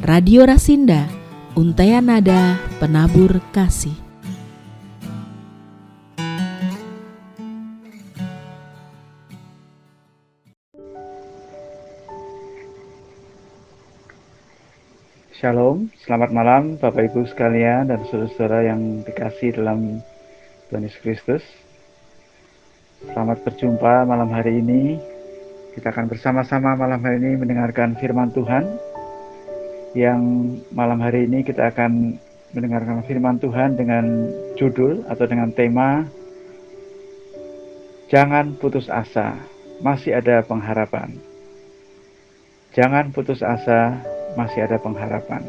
Radio Rasinda, Untaian Nada Penabur Kasih. Shalom, selamat malam Bapak Ibu sekalian dan saudara-saudara yang dikasihi dalam Tuhan Yesus Kristus. Selamat berjumpa malam hari ini. Kita akan bersama-sama malam hari ini mendengarkan firman Tuhan. Yang malam hari ini kita akan mendengarkan firman Tuhan dengan judul atau dengan tema Jangan putus asa, masih ada pengharapan. Jangan putus asa, masih ada pengharapan.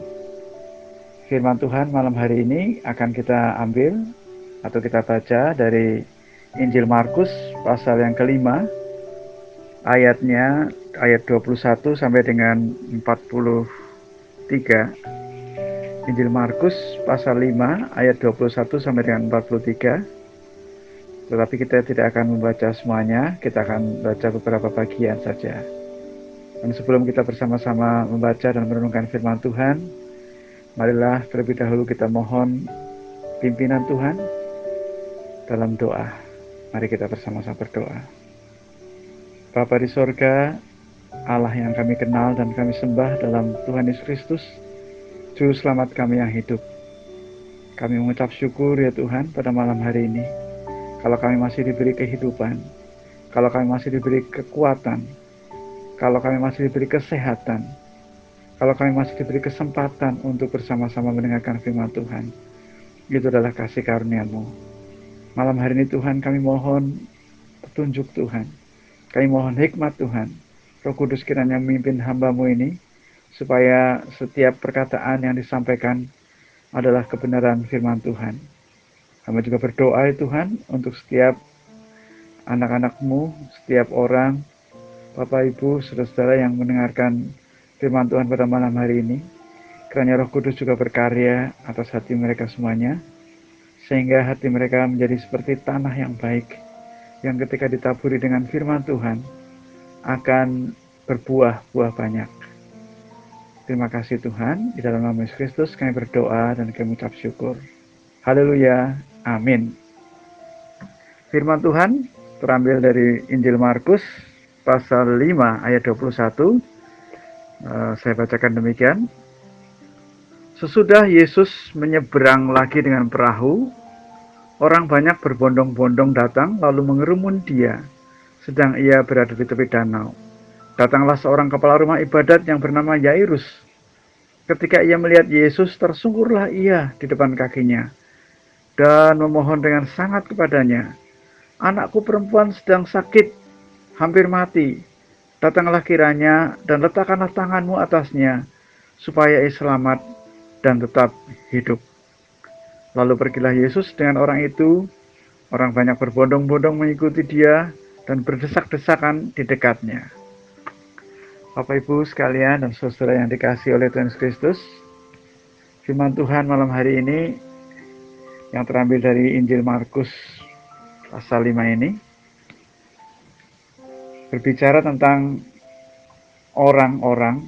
Firman Tuhan malam hari ini akan kita ambil atau kita baca dari Injil Markus pasal yang kelima, ayat 21 sampai dengan 43. Injil Markus pasal 5 ayat 21 sampai dengan 43. Tetapi kita tidak akan membaca semuanya, kita akan baca beberapa bagian saja. Dan sebelum kita bersama-sama membaca dan merenungkan firman Tuhan, marilah terlebih dahulu kita mohon pimpinan Tuhan dalam doa. Mari kita bersama-sama berdoa. Bapa di sorga, Allah yang kami kenal dan kami sembah dalam Tuhan Yesus Kristus, Juru Selamat kami yang hidup. Kami mengucap syukur ya Tuhan pada malam hari ini. Kalau kami masih diberi kehidupan, kalau kami masih diberi kekuatan, kalau kami masih diberi kesehatan, kalau kami masih diberi kesempatan untuk bersama-sama mendengarkan firman Tuhan, itu adalah kasih karunia-Mu. Malam hari ini Tuhan kami mohon petunjuk Tuhan. Kami mohon hikmat Tuhan. Roh Kudus kiranya memimpin hamba-Mu ini, supaya setiap perkataan yang disampaikan adalah kebenaran firman Tuhan. Kami juga berdoa ya Tuhan untuk setiap anak-anak-Mu, setiap orang, Bapak Ibu, saudara-saudara yang mendengarkan firman Tuhan pada malam hari ini. Kiranya Roh Kudus juga berkarya atas hati mereka semuanya, sehingga hati mereka menjadi seperti tanah yang baik, yang ketika ditaburi dengan firman Tuhan akan berbuah-buah banyak. Terima kasih Tuhan, di dalam nama Yesus Kristus kami berdoa dan kami ucap syukur. Haleluya, amin. Firman Tuhan terambil dari Injil Markus pasal 5 ayat 21. Saya bacakan demikian. Sesudah Yesus menyeberang lagi dengan perahu, orang banyak berbondong-bondong datang lalu mengerumun dia, sedang ia berada di tepi danau. Datanglah seorang kepala rumah ibadat yang bernama Yairus. Ketika ia melihat Yesus, tersungkurlah ia di depan kakinya dan memohon dengan sangat kepadanya, "Anakku perempuan sedang sakit, hampir mati. Datanglah kiranya dan letakkanlah tanganmu atasnya, supaya ia selamat dan tetap hidup." Lalu pergilah Yesus dengan orang itu. Orang banyak berbondong-bondong mengikuti dia dan berdesak-desakan di dekatnya. Bapak Ibu sekalian dan saudara yang dikasihi oleh Tuhan Yesus Kristus, firman Tuhan malam hari ini yang terambil dari Injil Markus pasal 5 ini berbicara tentang orang-orang.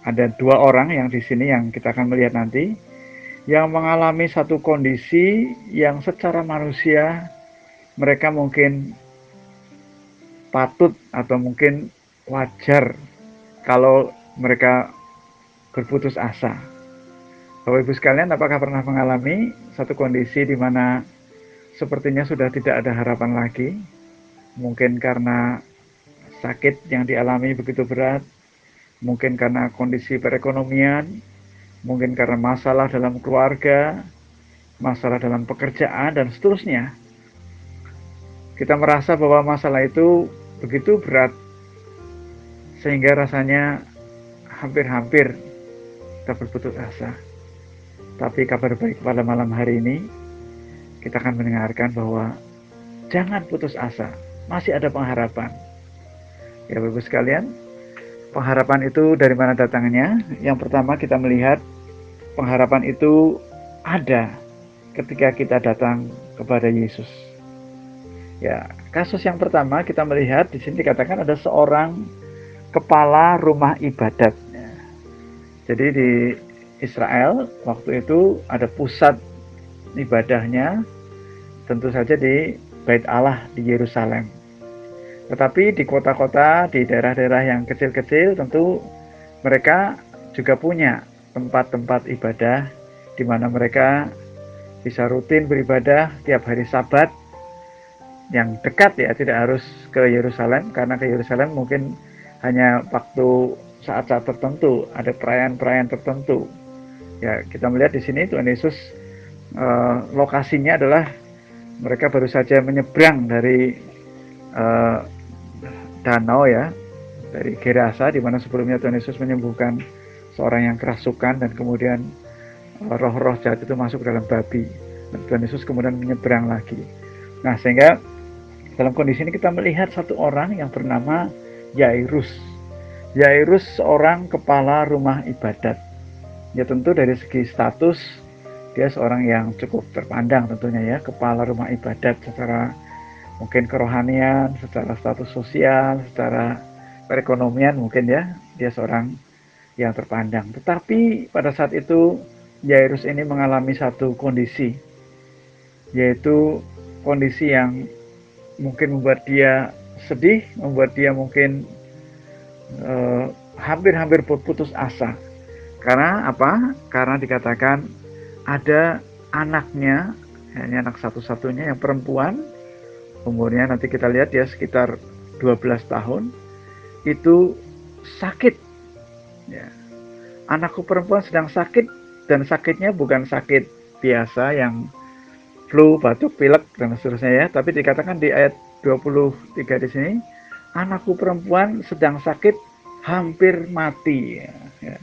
Ada dua orang yang di sini yang kita akan melihat nanti, yang mengalami satu kondisi yang secara manusia mereka mungkin patut atau mungkin wajar kalau mereka berputus asa. Bapak Ibu sekalian, apakah pernah mengalami satu kondisi di mana sepertinya sudah tidak ada harapan lagi? Mungkin karena sakit yang dialami begitu berat, mungkin karena kondisi perekonomian, mungkin karena masalah dalam keluarga, masalah dalam pekerjaan, dan seterusnya. Kita merasa bahwa masalah itu begitu berat, sehingga rasanya hampir-hampir kita berputus asa. Tapi kabar baik pada malam hari ini, kita akan mendengarkan bahwa jangan putus asa, masih ada pengharapan. Ya Bapak-Ibu sekalian, pengharapan itu dari mana datangnya? Yang pertama kita melihat pengharapan itu ada ketika kita datang kepada Yesus. Ya, kasus yang pertama kita melihat di sini dikatakan ada seorang kepala rumah ibadat. Jadi di Israel waktu itu ada pusat ibadahnya tentu saja di Bait Allah di Yerusalem. Tetapi di kota-kota, di daerah-daerah yang kecil-kecil tentu mereka juga punya tempat-tempat ibadah di mana mereka bisa rutin beribadah tiap hari Sabat yang dekat ya, tidak harus ke Yerusalem, karena ke Yerusalem mungkin hanya waktu saat-saat tertentu, ada perayaan-perayaan tertentu. Ya, kita melihat di sini Tuhan Yesus lokasinya adalah mereka baru saja menyeberang dari danau ya, dari Gerasa di mana sebelumnya Tuhan Yesus menyembuhkan seorang yang kerasukan dan kemudian roh-roh jahat itu masuk ke dalam babi. Dan Tuhan Yesus kemudian menyeberang lagi. Nah, sehingga dalam kondisi ini kita melihat satu orang yang bernama Yairus. Yairus seorang kepala rumah ibadat. Ya tentu dari segi status dia seorang yang cukup terpandang tentunya ya, kepala rumah ibadat secara mungkin kerohanian, secara status sosial, secara perekonomian mungkin ya, dia seorang yang terpandang. Tetapi pada saat itu Yairus ini mengalami satu kondisi, yaitu kondisi yang mungkin membuat dia sedih, membuat dia mungkin hampir-hampir putus asa. Karena apa? Karena dikatakan ada anaknya, ini anak satu-satunya yang perempuan, umurnya nanti kita lihat ya sekitar 12 tahun, itu sakit. Ya. Anakku perempuan sedang sakit, dan sakitnya bukan sakit biasa yang flu, batuk, pilek dan seterusnya ya, tapi dikatakan di ayat 23 di sini, anakku perempuan sedang sakit hampir mati. Ya.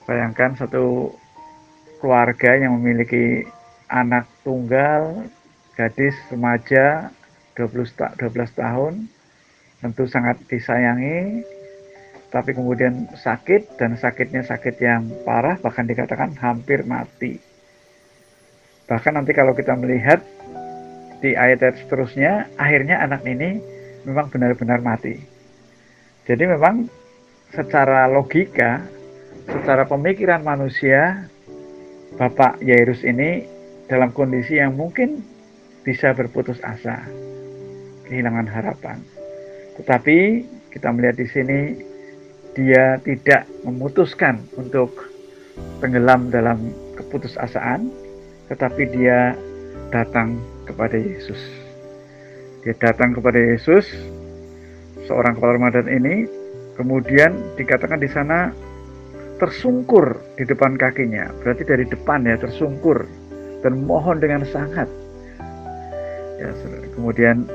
Bayangkan satu keluarga yang memiliki anak tunggal, gadis remaja 12 tahun, tentu sangat disayangi, tapi kemudian sakit, dan sakitnya sakit yang parah, bahkan dikatakan hampir mati. Bahkan nanti kalau kita melihat di ayat-ayat seterusnya, akhirnya anak ini memang benar-benar mati. Jadi memang secara logika, secara pemikiran manusia, Bapak Yairus ini dalam kondisi yang mungkin bisa berputus asa, kehilangan harapan. Tetapi kita melihat di sini dia tidak memutuskan untuk tenggelam dalam keputusasaan, tetapi dia datang kepada Yesus. Dia datang kepada Yesus, seorang kepala rumah ibadat ini, kemudian dikatakan di sana tersungkur di depan kakinya, berarti dari depan ya, tersungkur dan mohon dengan sangat. Ya, kemudian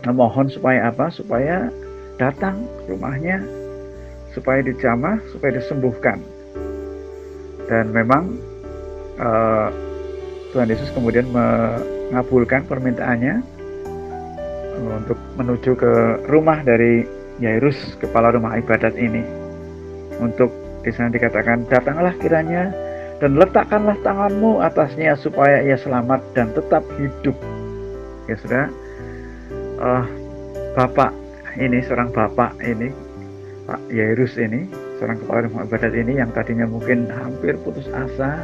memohon supaya apa? Supaya datang ke rumahnya, supaya dijamah, supaya disembuhkan. Dan memang Tuhan Yesus kemudian mengabulkan permintaannya untuk menuju ke rumah dari Yairus, kepala rumah ibadat ini. Untuk di sana dikatakan, datanglah kiranya dan letakkanlah tanganmu atasnya supaya ia selamat dan tetap hidup. Ya sudah, bapak ini, seorang bapak ini, Pak Yairus ini, seorang kepala rumah ibadat ini yang tadinya mungkin hampir putus asa,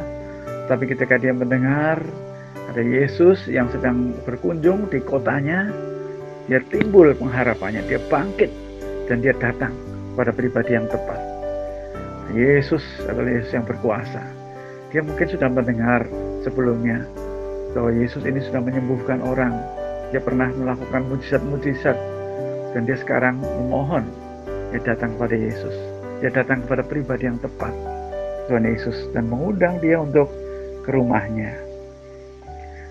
tapi ketika dia mendengar ada Yesus yang sedang berkunjung di kotanya, dia timbul pengharapannya, dia bangkit dan dia datang pada pribadi yang tepat. Yesus adalah Yesus yang berkuasa. Dia mungkin sudah mendengar sebelumnya bahwa Yesus ini sudah menyembuhkan orang. Dia pernah melakukan mujizat-mujizat, dan dia sekarang memohon. Dia datang kepada Yesus. Dia datang kepada pribadi yang tepat, Tuhan Yesus, dan mengundang dia untuk ke rumahnya.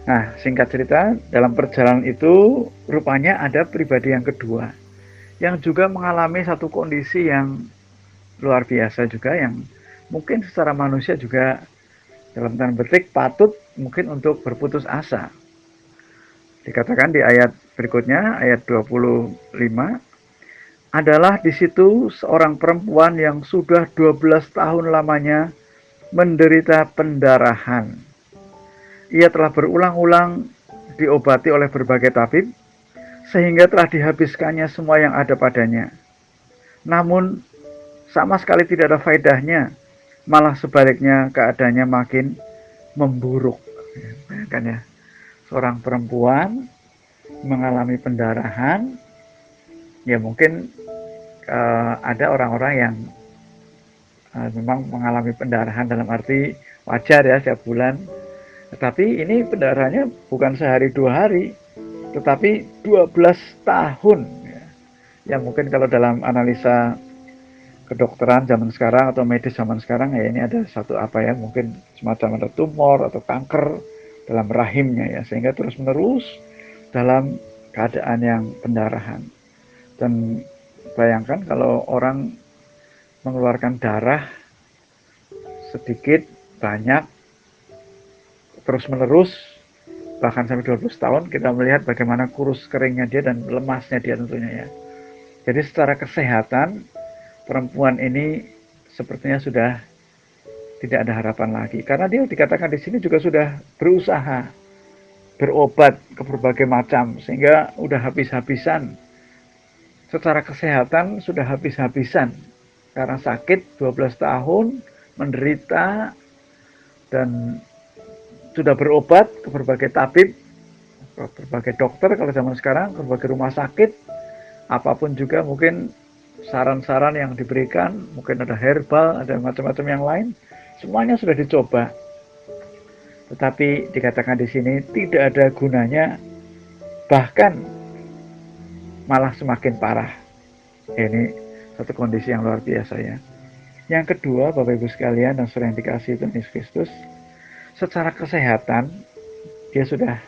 Nah, singkat cerita, dalam perjalanan itu rupanya ada pribadi yang kedua yang juga mengalami satu kondisi yang luar biasa juga, yang mungkin secara manusia juga dalam tanda petik patut mungkin untuk berputus asa. Dikatakan di ayat berikutnya, ayat 25, adalah di situ seorang perempuan yang sudah 12 tahun lamanya menderita pendarahan. Ia telah berulang-ulang diobati oleh berbagai tabib, sehingga telah dihabiskannya semua yang ada padanya. Namun sama sekali tidak ada faedahnya, malah sebaliknya keadaannya makin memburuk. Kan ya, seorang perempuan mengalami pendarahan, ya mungkin ada orang-orang yang memang mengalami pendarahan dalam arti wajar ya setiap bulan, tetapi ini pendarahannya bukan sehari dua hari, tetapi 12 tahun ya. Ya mungkin kalau dalam analisa kedokteran zaman sekarang atau medis zaman sekarang, ya ini ada satu apa ya, mungkin semacam ada tumor atau kanker dalam rahimnya ya, sehingga terus menerus dalam keadaan yang pendarahan. Dan bayangkan kalau orang mengeluarkan darah sedikit, banyak, terus menerus, bahkan sampai 12 tahun, kita melihat bagaimana kurus keringnya dia dan lemasnya dia tentunya ya. Jadi secara kesehatan, perempuan ini sepertinya sudah tidak ada harapan lagi. Karena dia dikatakan di sini juga sudah berusaha berobat ke berbagai macam, sehingga udah habis-habisan. Secara kesehatan sudah habis-habisan. Karena sakit 12 tahun, menderita, dan sudah berobat ke berbagai tabib, ke berbagai dokter kalau zaman sekarang, ke berbagai rumah sakit, apapun juga mungkin saran-saran yang diberikan, mungkin ada herbal, ada macam-macam yang lain, semuanya sudah dicoba. Tetapi dikatakan di sini tidak ada gunanya, bahkan malah semakin parah. Ini satu kondisi yang luar biasa ya. Yang kedua, Bapak Ibu sekalian dan saudara yang dikasihi Tuhan Yesus Kristus, secara kesehatan dia sudah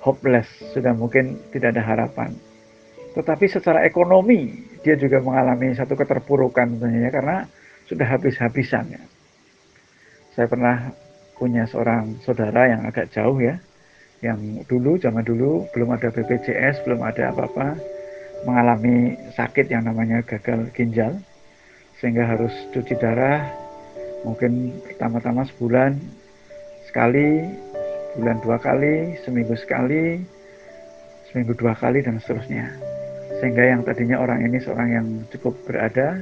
hopeless, sudah mungkin tidak ada harapan. Tetapi secara ekonomi dia juga mengalami satu keterpurukan tentunya, karena sudah habis-habisan ya. Saya pernah punya seorang saudara yang agak jauh ya, yang zaman dulu belum ada BPJS, belum ada apa-apa, mengalami sakit yang namanya gagal ginjal, sehingga harus cuci darah mungkin pertama-tama sebulan sekali, bulan 2 kali, seminggu sekali, seminggu 2 kali, dan seterusnya. Sehingga yang tadinya orang ini seorang yang cukup berada,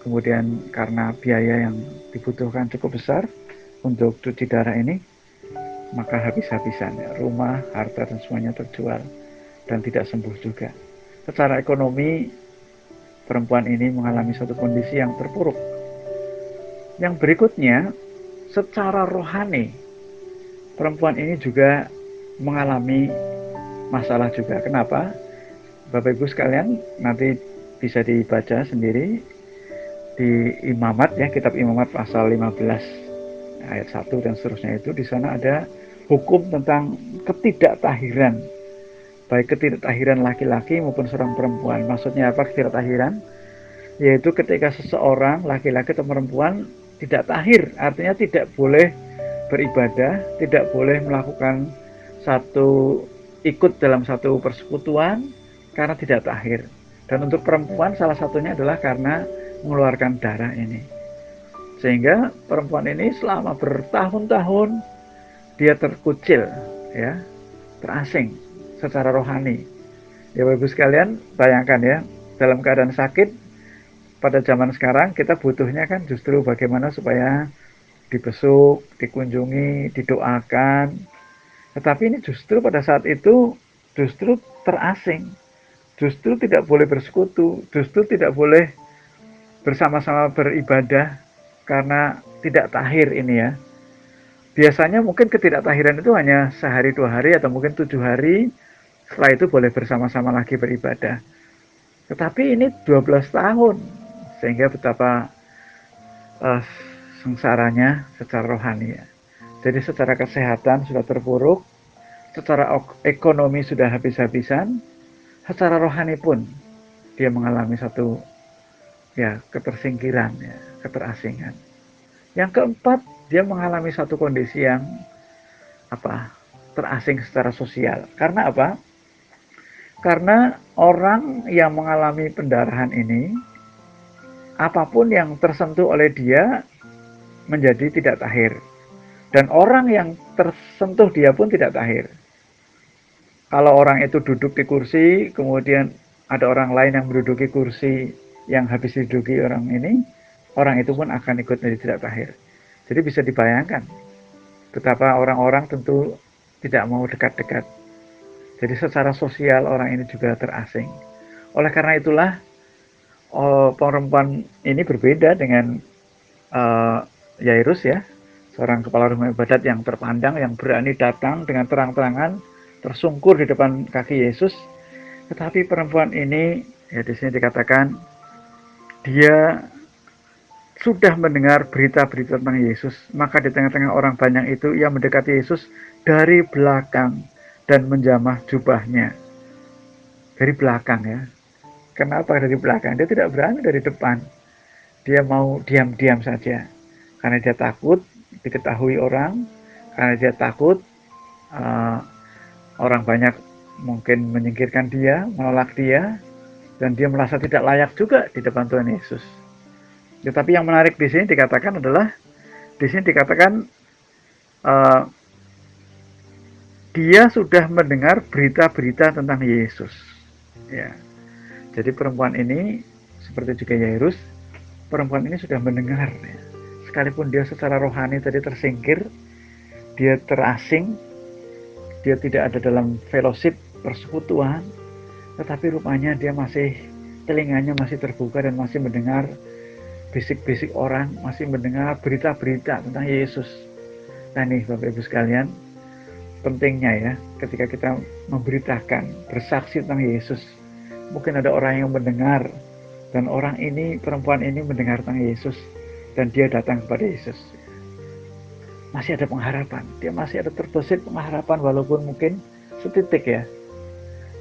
kemudian karena biaya yang dibutuhkan cukup besar untuk cuci darah ini, maka habis-habisan ya, rumah, harta, dan semuanya terjual dan tidak sembuh juga. Secara ekonomi, perempuan ini mengalami suatu kondisi yang terpuruk. Yang berikutnya, secara rohani, perempuan ini juga mengalami masalah juga. Kenapa? Bapak Ibu sekalian, nanti bisa dibaca sendiri di Imamat ya, kitab Imamat pasal 15 ayat 1 dan seterusnya. Itu di sana ada hukum tentang ketidaktahiran, baik ketidaktahiran laki-laki maupun seorang perempuan. Maksudnya apa ketidaktahiran? Yaitu ketika seseorang laki-laki atau perempuan tidak tahir, artinya tidak boleh beribadah, tidak boleh melakukan ikut dalam satu persekutuan karena tidak tahir. Dan untuk perempuan salah satunya adalah karena mengeluarkan darah ini. Sehingga perempuan ini selama bertahun-tahun dia terkucil ya, terasing secara rohani. Ya Bapak Ibu sekalian, bayangkan ya, dalam keadaan sakit pada zaman sekarang kita butuhnya kan justru bagaimana supaya dibesuk, dikunjungi, didoakan. Tetapi ini justru pada saat itu justru terasing, justru tidak boleh bersekutu, justru tidak boleh bersama-sama beribadah karena tidak tahir ini ya. Biasanya mungkin ketidaktahiran itu hanya sehari 2 hari atau mungkin 7 hari, setelah itu boleh bersama-sama lagi beribadah. Tetapi ini 12 tahun, sehingga betapa sengsaranya secara rohani ya. Jadi secara kesehatan sudah terpuruk, secara ekonomi sudah habis-habisan, secara rohani pun dia mengalami satu ya ketersingkiran ya, keterasingan. Yang keempat, dia mengalami satu kondisi yang terasing secara sosial. Karena apa? Karena orang yang mengalami pendarahan ini, apapun yang tersentuh oleh dia menjadi tidak tahir. Dan orang yang tersentuh dia pun tidak tahir. Kalau orang itu duduk di kursi, kemudian ada orang lain yang menduduki kursi yang habis diduduki orang ini, orang itu pun akan ikut menjadi tidak tahir. Jadi bisa dibayangkan betapa orang-orang tentu tidak mau dekat-dekat. Jadi secara sosial orang ini juga terasing. Oleh karena itulah perempuan ini berbeda dengan Yairus ya, seorang kepala rumah ibadat yang terpandang, yang berani datang dengan terang-terangan, tersungkur di depan kaki Yesus. Tetapi perempuan ini, ya di sini dikatakan, dia sudah mendengar berita-berita tentang Yesus, maka di tengah-tengah orang banyak itu, ia mendekati Yesus dari belakang dan menjamah jubahnya. Dari belakang ya. Kenapa dari belakang? Dia tidak berani dari depan. Dia mau diam-diam saja. Karena dia takut diketahui orang, karena dia takut orang banyak mungkin menyingkirkan dia, menolak dia, dan dia merasa tidak layak juga di depan Tuhan Yesus. Tetapi yang menarik di sini dikatakan adalah, di sini dikatakan dia sudah mendengar berita-berita tentang Yesus. Ya, jadi perempuan ini seperti juga Yairus, perempuan ini sudah mendengar. Ya. Sekalipun dia secara rohani tadi tersingkir, dia terasing, dia tidak ada dalam fellowship persekutuan, tetapi rupanya dia masih, telinganya masih terbuka dan masih mendengar bisik-bisik orang, masih mendengar berita-berita tentang Yesus. Nah nih Bapak Ibu sekalian, pentingnya ya ketika kita memberitakan, bersaksi tentang Yesus, mungkin ada orang yang mendengar, dan orang ini, perempuan ini mendengar tentang Yesus, dan dia datang kepada Yesus. Masih ada pengharapan, dia masih ada terbesit pengharapan, walaupun mungkin setitik ya,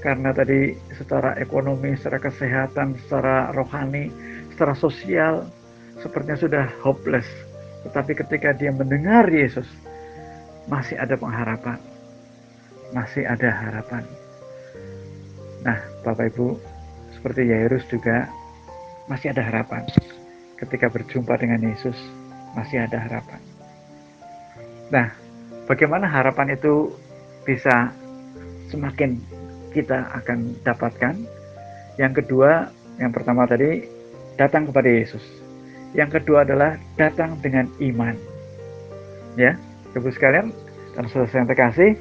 karena tadi secara ekonomi, secara kesehatan, secara rohani, secara sosial, sepertinya sudah hopeless. Tetapi ketika dia mendengar Yesus, masih ada pengharapan, masih ada harapan. Nah, Bapak Ibu, seperti Yairus juga masih ada harapan. Ketika berjumpa dengan Yesus, masih ada harapan. Nah, bagaimana harapan itu bisa semakin kita akan dapatkan? Yang kedua, yang pertama tadi, datang kepada Yesus. Yang kedua adalah datang dengan iman. Ya, Ibu sekalian, dan saudara yang terkasih,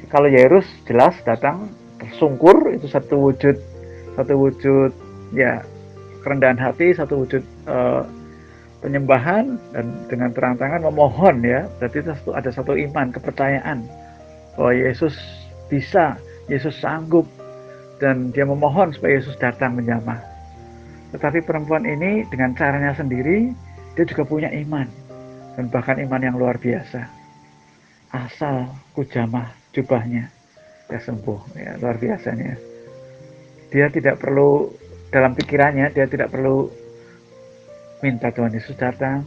kalau Yairus jelas datang tersungkur, itu satu wujud ya kerendahan hati, satu wujud penyembahan, dan dengan terang-terangan memohon ya. Berarti ada satu iman, kepercayaan bahwa Yesus bisa, Yesus sanggup, dan dia memohon supaya Yesus datang menjamah. Tetapi perempuan ini dengan caranya sendiri, dia juga punya iman, dan bahkan iman yang luar biasa. Asal ku jamah jubahnya, dia sembuh. Ya, luar biasanya. Dia tidak perlu, dalam pikirannya, dia tidak perlu minta Tuhan Yesus datang.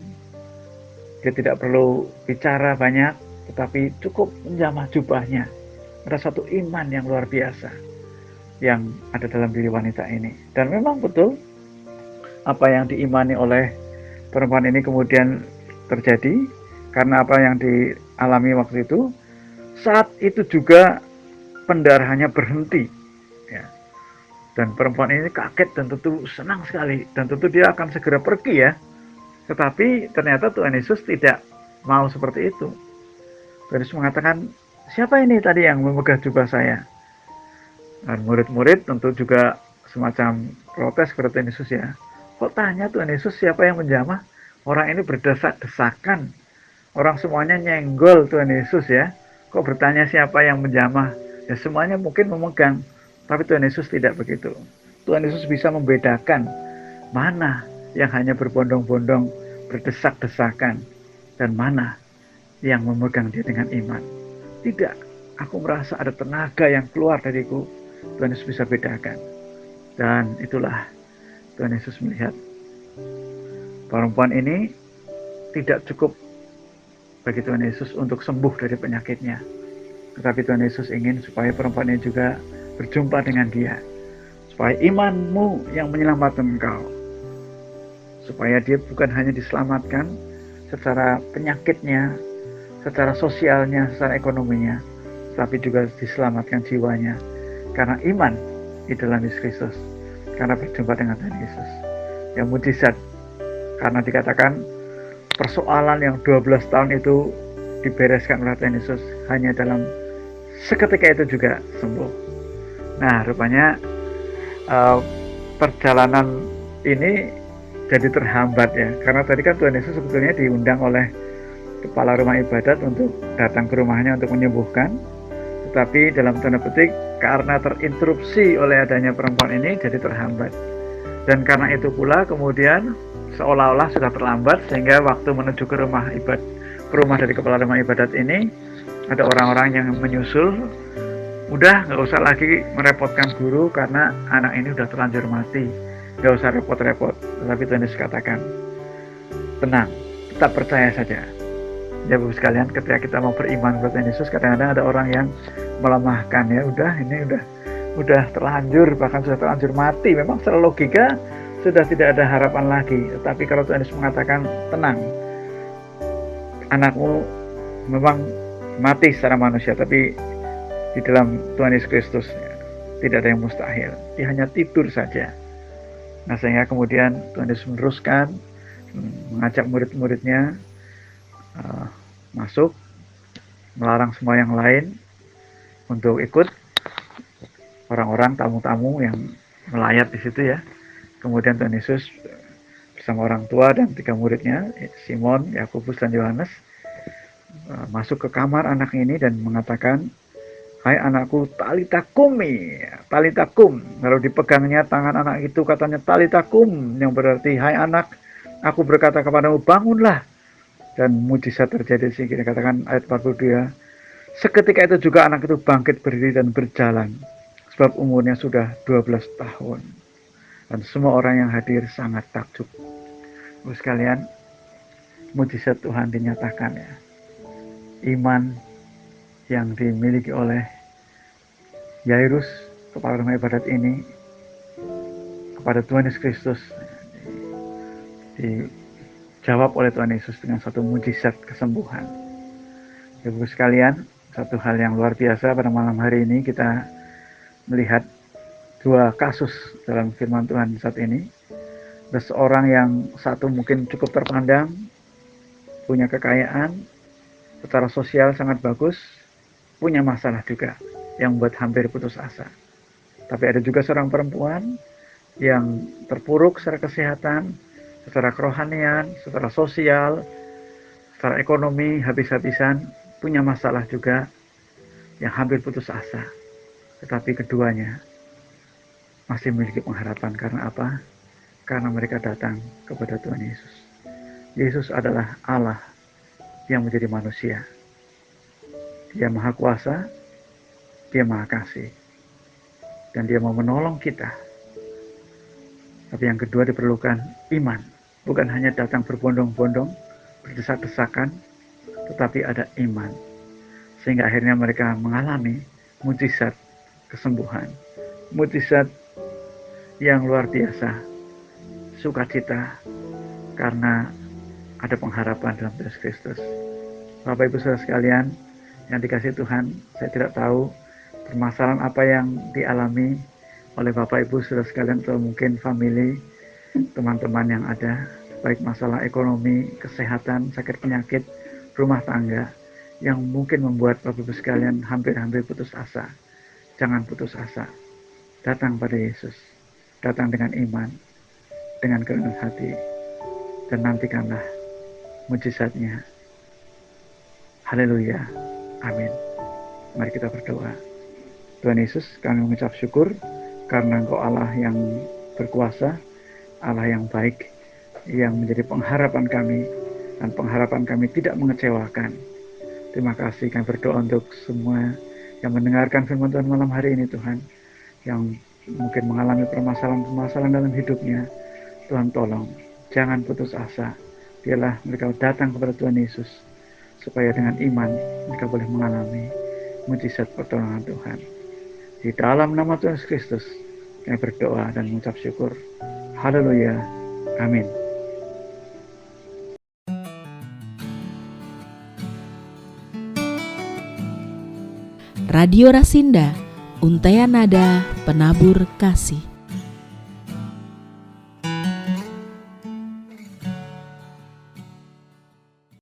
Dia tidak perlu bicara banyak, tetapi cukup menjamah jubahnya. Ada satu iman yang luar biasa yang ada dalam diri wanita ini. Dan memang betul, apa yang diimani oleh perempuan ini kemudian terjadi, karena apa yang dialami waktu itu. Saat itu juga pendarahannya berhenti ya. Dan perempuan ini kaget dan tentu senang sekali, dan tentu dia akan segera pergi ya. Tetapi ternyata Tuhan Yesus tidak mau seperti itu. Tuhan Yesus mengatakan, siapa ini tadi yang memegang jubah saya? Dan murid-murid tentu juga semacam protes kepada Tuhan Yesus ya. Kok tanya Tuhan Yesus siapa yang menjamah? Orang ini berdesak-desakan. Orang semuanya nyenggol Tuhan Yesus ya. Kok bertanya siapa yang menjamah? Ya semuanya mungkin memegang. Tapi Tuhan Yesus tidak begitu. Tuhan Yesus bisa membedakan mana yang hanya berbondong-bondong, berdesak-desakan, dan mana yang memegang dia dengan iman. Tidak, aku merasa ada tenaga yang keluar dariku. Tuhan Yesus bisa bedakan. Dan itulah Tuhan Yesus melihat perempuan ini tidak cukup bagi Tuhan Yesus untuk sembuh dari penyakitnya. Tetapi Tuhan Yesus ingin supaya perempuan ini juga berjumpa dengan dia. Supaya imanmu yang menyelamatkan engkau. Supaya dia bukan hanya diselamatkan secara penyakitnya, secara sosialnya, secara ekonominya, tapi juga diselamatkan jiwanya. Karena iman di dalam Yesus Kristus. Karena berjumpa dengan Tuhan Yesus. yang mujizat, karena dikatakan persoalan yang 12 tahun itu dibereskan oleh Tuhan Yesus hanya dalam seketika itu juga sembuh. Nah, rupanya perjalanan ini jadi terhambat ya, karena tadi kan Tuhan Yesus sebetulnya diundang oleh kepala rumah ibadat untuk datang ke rumahnya untuk menyembuhkan, tetapi dalam tanda petik karena terinterupsi oleh adanya perempuan ini jadi terhambat. Dan karena itu pula kemudian seolah-olah sudah terlambat, sehingga waktu menuju ke rumah dari kepala rumah ibadat ini ada orang-orang yang menyusul. Udah nggak usah lagi merepotkan guru karena anak ini udah terlanjur mati, nggak usah repot-repot. Tetapi Tuhan Yesus katakan, tenang, tetap percaya saja. Ya Bapak sekalian, ketika kita mau beriman kepada Tuhan Yesus, kadang-kadang ada orang yang melemahkan, ya udah terlanjur, bahkan sudah terlanjur mati. Memang secara logika sudah tidak ada harapan lagi. Tetapi kalau Tuhan Yesus mengatakan, tenang, anakmu memang mati secara manusia, tapi di dalam Tuhan Yesus Kristus tidak ada yang mustahil. Dia hanya tidur saja. Nah, sehingga kemudian Tuhan Yesus meneruskan mengajak murid-muridnya masuk, melarang semua yang lain untuk ikut. Orang-orang tamu-tamu yang melayat di situ ya. Kemudian Tuhan Yesus bersama orang tua dan 3 muridnya, Simon, Yakobus dan Yohanes, masuk ke kamar anak ini dan mengatakan, hai anakku, talita kumi, talita kum. Lalu dipegangnya tangan anak itu, katanya talita kum, yang berarti, hai anak, aku berkata kepadamu, bangunlah. Dan mujizat terjadi sehingga dikatakan ayat 42, seketika itu juga anak itu bangkit berdiri dan berjalan, sebab umurnya sudah 12 tahun. Dan semua orang yang hadir sangat takjub. Terus sekalian, mujizat Tuhan dinyatakan ya. Iman yang dimiliki oleh Yairus, kepala rumah ibadat ini, kepada Tuhan Yesus Kristus dijawab oleh Tuhan Yesus dengan satu mujizat kesembuhan. Ibu sekalian, satu hal yang luar biasa pada malam hari ini kita melihat 2 kasus dalam firman Tuhan saat ini. Ada seorang yang satu mungkin cukup terpandang, punya kekayaan, secara sosial sangat bagus, punya masalah juga yang membuat hampir putus asa. Tapi ada juga seorang perempuan yang terpuruk secara kesehatan, secara kerohanian, secara sosial, secara ekonomi habis-habisan, punya masalah juga yang hampir putus asa. Tetapi keduanya masih memiliki pengharapan. Karena apa? Karena mereka datang kepada Tuhan Yesus. Yesus adalah Allah yang menjadi manusia. Dia maha kuasa, dia maha kasih, dan dia mau menolong kita. Tapi yang kedua diperlukan iman. Bukan hanya datang berbondong-bondong, berdesak-desakan, tetapi ada iman. Sehingga akhirnya mereka mengalami mujizat kesembuhan. Mujizat yang luar biasa. Sukacita karena ada pengharapan dalam Yesus Kristus. Bapak Ibu Saudara sekalian yang dikasihi Tuhan, saya tidak tahu permasalahan apa yang dialami oleh Bapak Ibu Saudara sekalian, atau mungkin family, teman-teman yang ada, baik masalah ekonomi, kesehatan, sakit penyakit, rumah tangga, yang mungkin membuat Bapak Ibu sekalian hampir-hampir putus asa. Jangan putus asa. Datang pada Yesus. Datang dengan iman, dengan kerendahan hati, dan nantikanlah mujizatnya. Haleluya. Amin. Mari kita berdoa. Tuhan Yesus, kami mengucap syukur karena Engkau Allah yang berkuasa, Allah yang baik, yang menjadi pengharapan kami, dan pengharapan kami tidak mengecewakan. Terima kasih, kami berdoa untuk semua yang mendengarkan firman Tuhan malam hari ini, Tuhan, yang mungkin mengalami permasalahan-permasalahan dalam hidupnya. Tuhan tolong, jangan putus asa. Biarlah mereka datang kepada Tuhan Yesus, supaya dengan iman mereka boleh mengalami mujizat pertolongan Tuhan. Di dalam nama Tuhan Yesus Kristus, kami berdoa dan mengucap syukur. Haleluya. Amin. Radio Rasinda, Untaian Nada Penabur Kasih.